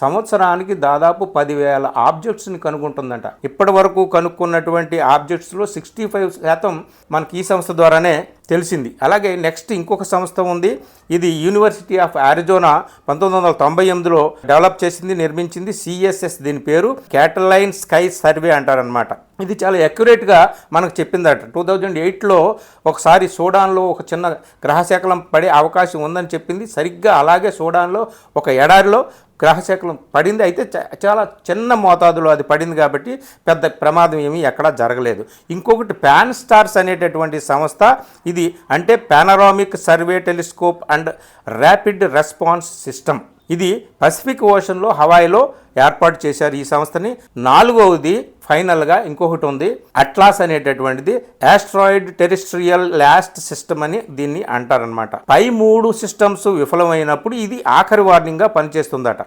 సంవత్సరానికి దాదాపు 10,000 ఆబ్జెక్ట్స్ని కనుగొంటుందంట. ఇప్పటి వరకు కనుక్కున్నటువంటి ఆబ్జెక్ట్స్లో 65% మనకి ఈ సంస్థ ద్వారానే తెలిసింది. అలాగే నెక్స్ట్ ఇంకొక సంస్థ ఉంది. ఇది యూనివర్సిటీ ఆఫ్ అరిజోనా 1998లో డెవలప్ చేసింది, నిర్మించింది. CSS దీని పేరు, క్యాటలైన్ స్కై సర్వే అంటారనమాట. ఇది చాలా అక్యురేట్గా మనకు చెప్పిందట. 2008లో ఒకసారి సూడాన్లో ఒక చిన్న గ్రహశకలం పడే అవకాశం ఉందని చెప్పింది. సరిగ్గా అలాగే సూడాన్లో ఒక ఎడారిలో గ్రహశకలం పడింది. అయితే చాలా చిన్న మోతాదులో అది పడింది కాబట్టి పెద్ద ప్రమాదం ఏమీ ఎక్కడా జరగలేదు. ఇంకొకటి పాన్ స్టార్స్ అనేటటువంటి సంస్థ. ఇది అంటే panoramic survey telescope and rapid response system. ఇది పసిఫిక్ ఓషన్లో హవాయిలో ఏర్పాటు చేశారు ఈ సంస్థని. 4వది ఫైనల్గా ఇంకొకటి ఉంది, అట్లాస్ అనేటటువంటిది. ఆస్ట్రాయిడ్ టెరిస్ట్రియల్ లాస్ట్ సిస్టమ్ అని దీన్ని అంటారనమాట. పై 3 సిస్టమ్స్ విఫలమైనప్పుడు ఇది ఆఖరి వార్నింగ్గా పనిచేస్తుందట.